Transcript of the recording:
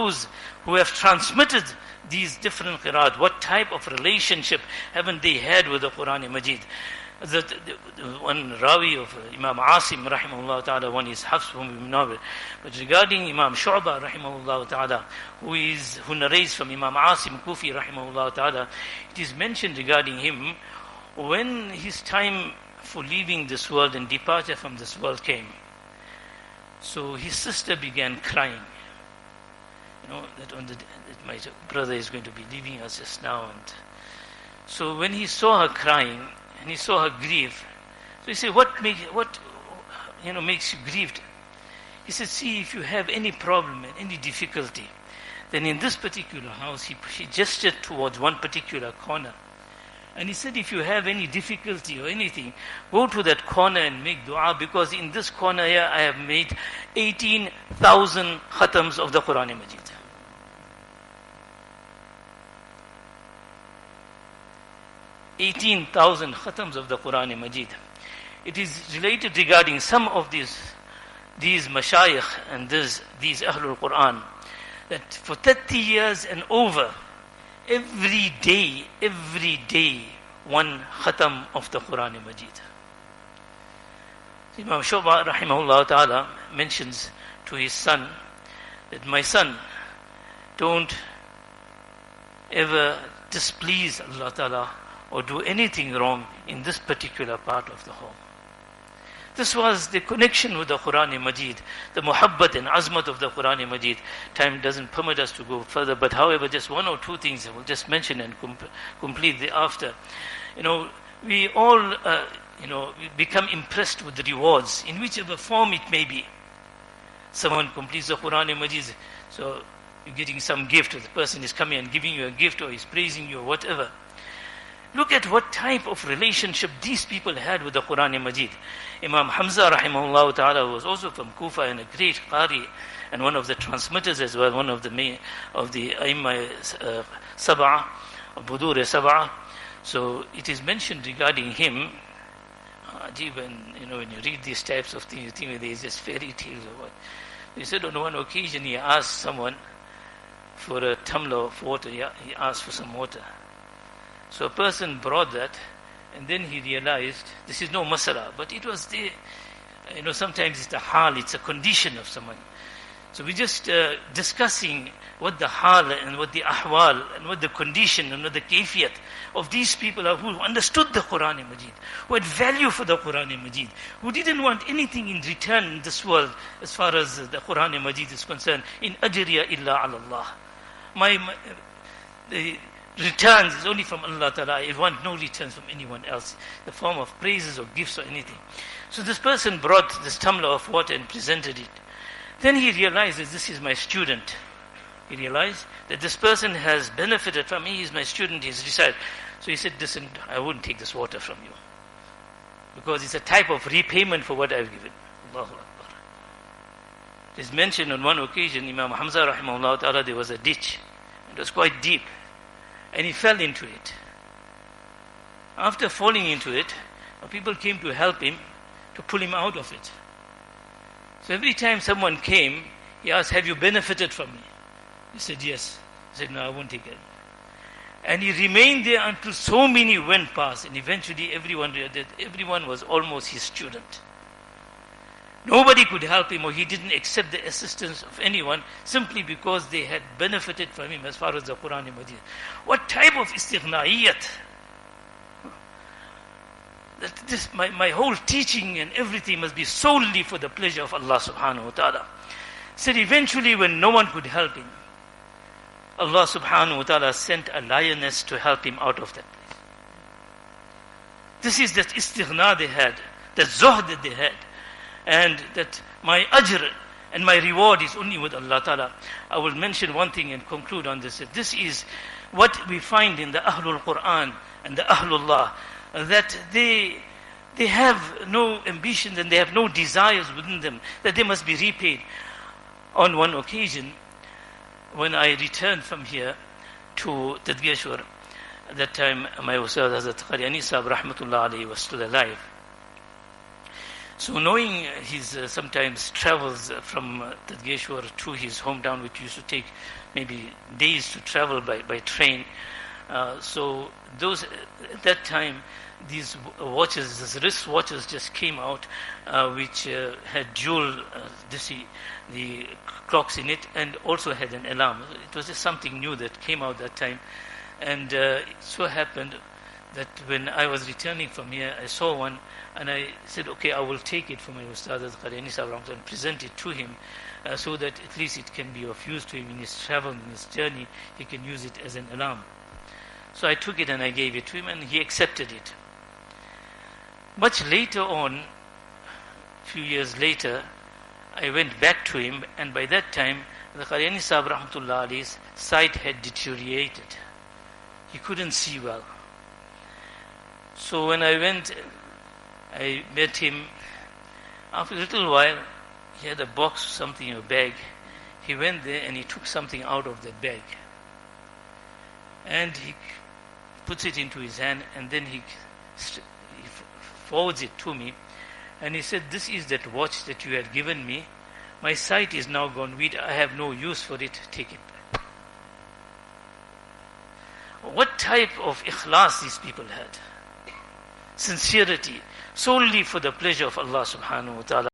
those who have transmitted these different qira'at, what type of relationship haven't they had with the Qur'aan-e-Majeed? The one Rawi of Imam Asim, rahimahullah ta'ala, one is Hafs whom we know. But regarding Imam Shu'bah, rahimahullah ta'ala, who narrates from Imam Asim Kufi, rahimahullah ta'ala, it is mentioned regarding him, when his time for leaving this world and departure from this world came, so his sister began crying. That my brother is going to be leaving us just now. And so when he saw her crying, and he saw her grief, so he said, what makes you grieved? He said, see, if you have any problem and any difficulty, then in this particular house, he gestured towards one particular corner. And he said, if you have any difficulty or anything, go to that corner and make dua, because in this corner here, I have made 18,000 khatams of the Qur'aan-e-Majeed. 18,000 khatams of the Qur'aan-e-Majeed. It is related regarding some of these mashayikh and these Ahlul Qur'an, that for 30 years and over, every day, one khatam of the Qur'aan-e-Majeed. Imam Shu'bah, rahimahullah ta'ala, mentions to his son that, my son, don't ever displease Allah ta'ala or do anything wrong in this particular part of the home. This was the connection with the Qur'aan-e-Majeed, the muhabbat and azmat of the Qur'aan-e-Majeed. Time doesn't permit us to go further, but however, just one or two things I will just mention and complete thereafter. We all, we become impressed with the rewards, in whichever form it may be. Someone completes the Qur'aan-e-Majeed, so you're getting some gift, or the person is coming and giving you a gift, or is praising you, or whatever. Look at what type of relationship these people had with the Qur'aan-e-Majeed. Imam Hamza, rahimahullah ta'ala, was also from Kufa and a great Qari, and one of the transmitters as well, one of the Aimma Sab'a, Budur Sab'a. So it is mentioned regarding him, when you read these types of things, you think there is just fairy tales or what. He said on one occasion he asked someone for a tumbler of water, he asked for some water. So a person brought that, and then he realized this is no masala, but it was the, sometimes it's the hal, it's a condition of someone. So we're just discussing what the hal and what the ahwal and what the condition and what the kayfiyat of these people are who understood the Qur'aan-e-Majeed, who had value for the Qur'aan-e-Majeed, who didn't want anything in return in this world as far as the Qur'aan-e-Majeed is concerned. In ajriya illa ala Allah. The returns is only from Allah Ta'ala. I want no returns from anyone else, the form of praises or gifts or anything. So this person brought this tumbler of water and presented it. Then he realized that this is my student. He realized that this person has benefited from me, he's my student, he's recited. So he said, listen, I wouldn't take this water from you, because it's a type of repayment for what I've given. Allahu Akbar. It is mentioned on one occasion, Imam Hamza rahimahullah ta'ala, there was a ditch. It was quite deep. And he fell into it. After falling into it, people came to help him, to pull him out of it. So every time someone came, he asked, have you benefited from me? He said, yes. He said, no, I won't take it. And he remained there until so many went past, and eventually everyone was almost his student. Nobody could help him, or he didn't accept the assistance of anyone, simply because they had benefited from him as far as the Qur'aan-e-Majeed. What type of istighna'iyat? That this, my whole teaching and everything must be solely for the pleasure of Allah subhanahu wa ta'ala. Said eventually when no one could help him, Allah subhanahu wa ta'ala sent a lioness to help him out of that place. This is that istighna they had, that zuhd that they had. And that my ajr and my reward is only with Allah Ta'ala. I will mention one thing and conclude on this. This is what we find in the Ahlul Qur'an and the Ahlullah, that they have no ambitions and they have no desires within them, that they must be repaid. On one occasion, when I returned from here to Tadgiyashwar, at that time my Ustad Hazrat Qari Isma'eel Desai, Rahmatullah, عليه, was still alive. So knowing his sometimes travels from Tadgeshwar to his hometown, which used to take maybe days to travel by train, so those at that time, these watches, these wrist watches just came out, which had dual the clocks in it, and also had an alarm. It was just something new that came out that time. And it so happened that when I was returning from here, I saw one, and I said, okay, I will take it for my Ustad Qari Isma'eel and present it to him, so that at least it can be of use to him in his travel, in his journey. He can use it as an alarm. So I took it and I gave it to him, and he accepted it. Much later on, a few years later, I went back to him, and by that time, the Qari Isma'eel Rahmatullah Alayhi's sight had deteriorated. He couldn't see well. So when I went, I met him. After a little while, he had a box or something in a bag. He went there and he took something out of that bag. And he puts it into his hand, and then he forwards it to me. And he said, this is that watch that you had given me. My sight is now gone. I have no use for it. Take it back. What type of ikhlas these people had? Sincerity, solely for the pleasure of Allah subhanahu wa ta'ala.